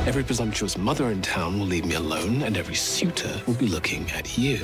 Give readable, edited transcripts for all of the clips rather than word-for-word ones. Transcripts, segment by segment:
Every presumptuous mother in town will leave me alone, and every suitor will be looking at you.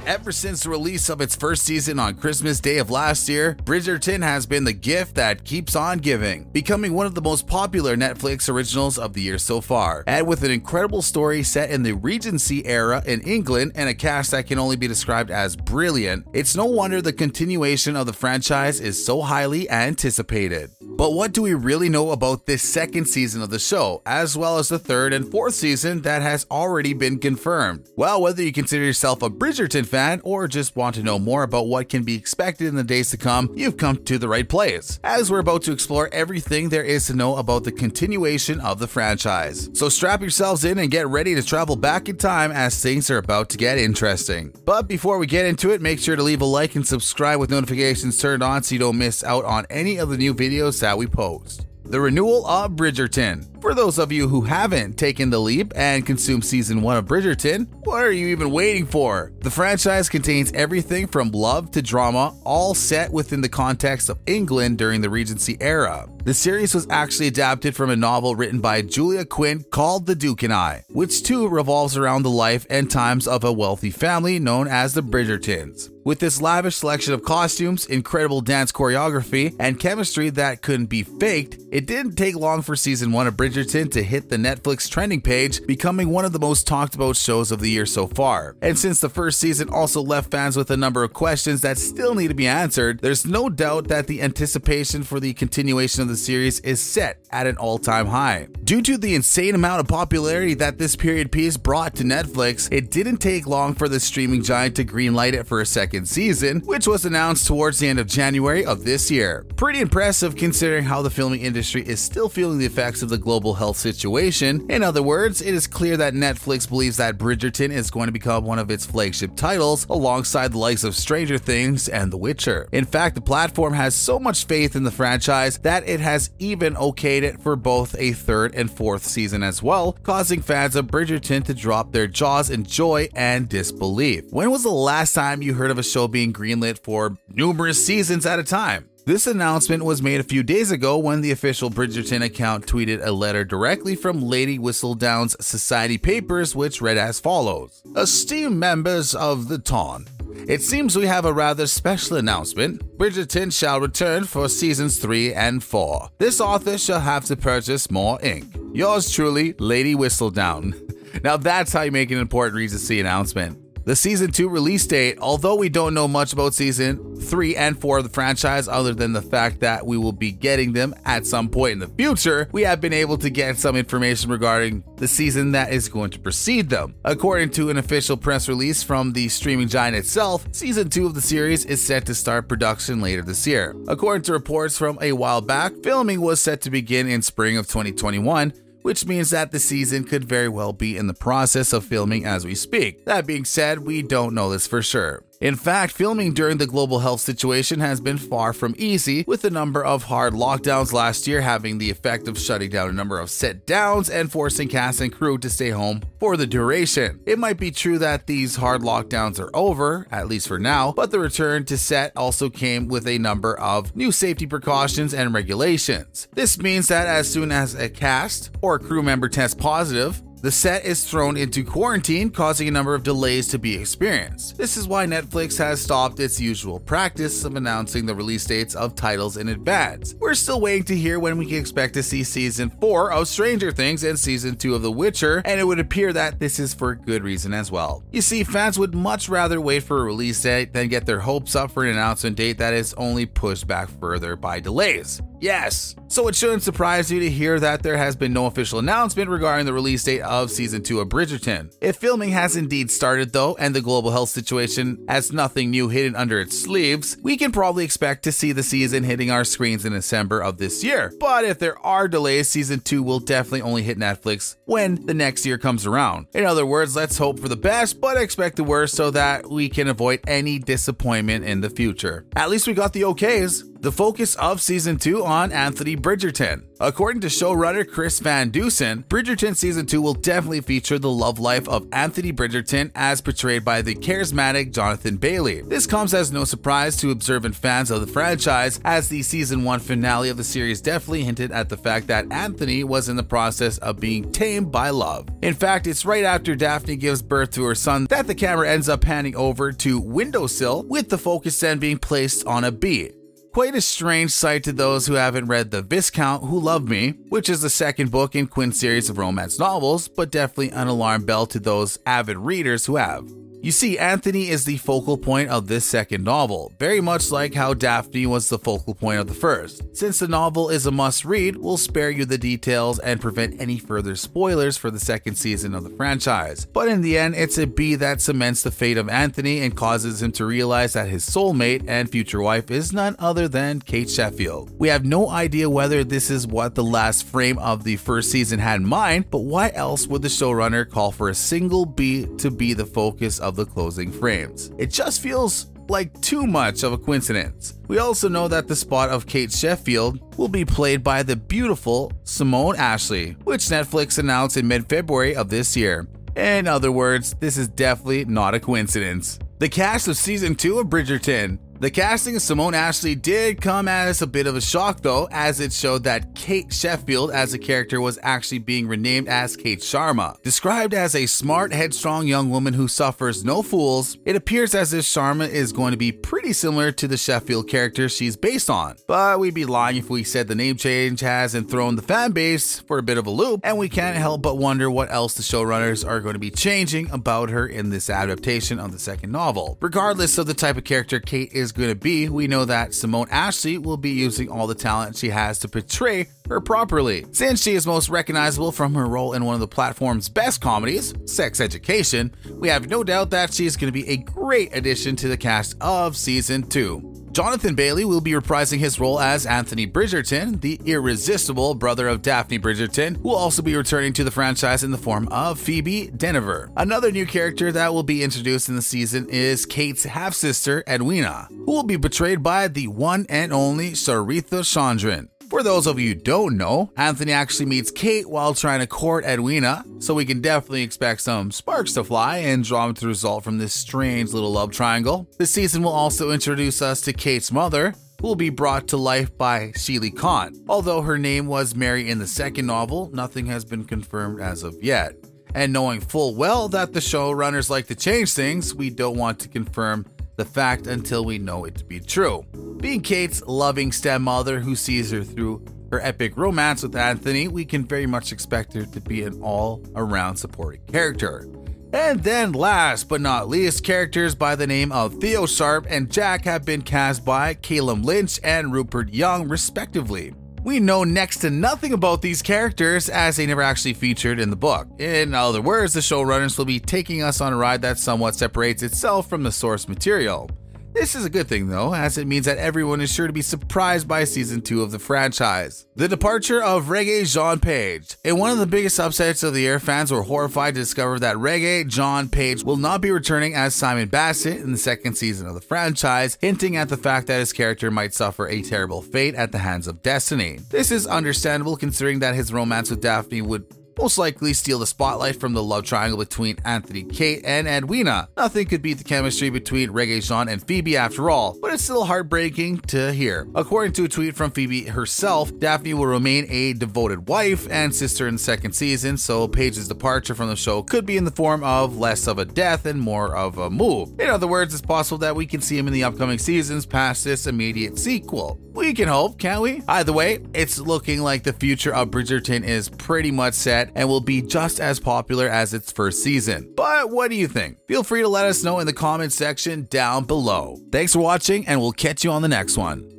Ever since the release of its first season on Christmas Day of last year, Bridgerton has been the gift that keeps on giving, becoming one of the most popular Netflix originals of the year so far. And with an incredible story set in the Regency era in England and a cast that can only be described as brilliant, it's no wonder the continuation of the franchise is so highly anticipated. But what do we really know about this second season of the show, as well as the third and fourth season that has already been confirmed? Well, whether you consider yourself a Bridgerton fan or just want to know more about what can be expected in the days to come, you've come to the right place, as we're about to explore everything there is to know about the continuation of the franchise. So strap yourselves in and get ready to travel back in time as things are about to get interesting. But before we get into it, make sure to leave a like and subscribe with notifications turned on so you don't miss out on any of the new videos that we post. The renewal of Bridgerton. For those of you who haven't taken the leap and consumed season 1 of Bridgerton, what are you even waiting for? The franchise contains everything from love to drama, all set within the context of England during the Regency era. The series was actually adapted from a novel written by Julia Quinn called The Duke and I, which too revolves around the life and times of a wealthy family known as the Bridgertons. With this lavish selection of costumes, incredible dance choreography, and chemistry that couldn't be faked, it didn't take long for season 1 of Bridgerton to hit the Netflix trending page, becoming one of the most talked about shows of the year so far. And since the first season also left fans with a number of questions that still need to be answered, there's no doubt that the anticipation for the continuation of the series is set at an all-time high. Due to the insane amount of popularity that this period piece brought to Netflix, it didn't take long for the streaming giant to greenlight it for a second season, which was announced towards the end of January of this year. Pretty impressive considering how the filming industry is still feeling the effects of the global health situation. In other words, it is clear that Netflix believes that Bridgerton is going to become one of its flagship titles alongside the likes of Stranger Things and The Witcher. In fact, the platform has so much faith in the franchise that it has even okayed it for both a third and fourth season as well, causing fans of Bridgerton to drop their jaws in joy and disbelief. When was the last time you heard of a show being greenlit for numerous seasons at a time? This announcement was made a few days ago when the official Bridgerton account tweeted a letter directly from Lady Whistledown's Society Papers, which read as follows: "Esteemed members of the Ton, it seems we have a rather special announcement. Bridgerton shall return for seasons 3 and 4. This author shall have to purchase more ink. Yours truly, Lady Whistledown." Now that's how you make an important Regency announcement. The season 2 release date. Although we don't know much about season 3 and 4 of the franchise other than the fact that we will be getting them at some point in the future, we have been able to get some information regarding the season that is going to precede them. According to an official press release from the streaming giant itself, season 2 of the series is set to start production later this year. According to reports from a while back, filming was set to begin in spring of 2021, which means that the season could very well be in the process of filming as we speak. That being said, we don't know this for sure. In fact, filming during the global health situation has been far from easy, with a number of hard lockdowns last year having the effect of shutting down a number of set downs and forcing cast and crew to stay home for the duration. It might be true that these hard lockdowns are over, at least for now, but the return to set also came with a number of new safety precautions and regulations. This means that as soon as a cast or crew member tests positive, the set is thrown into quarantine, causing a number of delays to be experienced. This is why Netflix has stopped its usual practice of announcing the release dates of titles in advance. We're still waiting to hear when we can expect to see season 4 of Stranger Things and season 2 of The Witcher, and it would appear that this is for good reason as well. You see, fans would much rather wait for a release date than get their hopes up for an announcement date that is only pushed back further by delays. Yes, so it shouldn't surprise you to hear that there has been no official announcement regarding the release date of season 2 of Bridgerton. If filming has indeed started though, and the global health situation has nothing new hidden under its sleeves, we can probably expect to see the season hitting our screens in December of this year. But if there are delays, season 2 will definitely only hit Netflix when the next year comes around. In other words, let's hope for the best, but expect the worst so that we can avoid any disappointment in the future. At least we got the okays. the focus of Season 2 on Anthony Bridgerton. According to showrunner Chris Van Dusen, Bridgerton Season 2 will definitely feature the love life of Anthony Bridgerton as portrayed by the charismatic Jonathan Bailey. This comes as no surprise to observant fans of the franchise, as the Season 1 finale of the series definitely hinted at the fact that Anthony was in the process of being tamed by love. In fact, it's right after Daphne gives birth to her son that the camera ends up panning over to Windowsill, with the focus then being placed on a bee. Quite a strange sight to those who haven't read The Viscount Who Loved Me, which is the second book in Quinn's series of romance novels, but definitely an alarm bell to those avid readers who have. You see, Anthony is the focal point of this second novel, very much like how Daphne was the focal point of the first. Since the novel is a must-read, we'll spare you the details and prevent any further spoilers for the second season of the franchise. But in the end, it's a bee that cements the fate of Anthony and causes him to realize that his soulmate and future wife is none other than Kate Sheffield. We have no idea whether this is what the last frame of the first season had in mind, but why else would the showrunner call for a single bee to be the focus of the closing frames? It just feels like too much of a coincidence. We also know that the spot of Kate Sheffield will be played by the beautiful Simone Ashley, which Netflix announced in mid-February of this year. In other words, this is definitely not a coincidence. The cast of Season 2 of Bridgerton. The casting of Simone Ashley did come as a bit of a shock though, as it showed that Kate Sheffield as a character was actually being renamed as Kate Sharma. Described as a smart, headstrong young woman who suffers no fools, it appears as if Sharma is going to be pretty similar to the Sheffield character she's based on. But we'd be lying if we said the name change hasn't thrown the fan base for a bit of a loop, and we can't help but wonder what else the showrunners are going to be changing about her in this adaptation of the second novel. Regardless of the type of character Kate is going to be, we know that Simone Ashley will be using all the talent she has to portray her properly. Since she is most recognizable from her role in one of the platform's best comedies, Sex Education, we have no doubt that she is going to be a great addition to the cast of Season 2. Jonathan Bailey will be reprising his role as Anthony Bridgerton, the irresistible brother of Daphne Bridgerton, who will also be returning to the franchise in the form of Phoebe Dynevor. Another new character that will be introduced in the season is Kate's half-sister, Edwina, who will be portrayed by the one and only Charitha Chandran. For those of you who don't know, Anthony actually meets Kate while trying to court Edwina, so we can definitely expect some sparks to fly and drama to result from this strange little love triangle. This season will also introduce us to Kate's mother, who will be brought to life by Sheely Khan. Although her name was Mary in the second novel, nothing has been confirmed as of yet. And knowing full well that the showrunners like to change things, we don't want to confirm the fact until we know it to be true. Being Kate's loving stepmother who sees her through her epic romance with Anthony, we can very much expect her to be an all-around supporting character. And then last but not least, characters by the name of Theo Sharp and Jack have been cast by Calum Lynch and Rupert Young respectively. We know next to nothing about these characters as they never actually featured in the book. In other words, the showrunners will be taking us on a ride that somewhat separates itself from the source material. This is a good thing though, as it means that everyone is sure to be surprised by Season 2 of the franchise. The departure of Regé-Jean Page. In one of the biggest upsets of the year, fans were horrified to discover that Regé-Jean Page will not be returning as Simon Bassett in the second season of the franchise, hinting at the fact that his character might suffer a terrible fate at the hands of Destiny. This is understandable considering that his romance with Daphne would most likely steal the spotlight from the love triangle between Anthony, Kate, and Edwina. Nothing could beat the chemistry between Regé-Jean and Phoebe after all, but it's still heartbreaking to hear. According to a tweet from Phoebe herself, Daphne will remain a devoted wife and sister in the second season, so Paige's departure from the show could be in the form of less of a death and more of a move. In other words, it's possible that we can see him in the upcoming seasons past this immediate sequel. We can hope, can't we? Either way, it's looking like the future of Bridgerton is pretty much set and will be just as popular as its first season. But what do you think? Feel free to let us know in the comment section down below. Thanks for watching, and we'll catch you on the next one.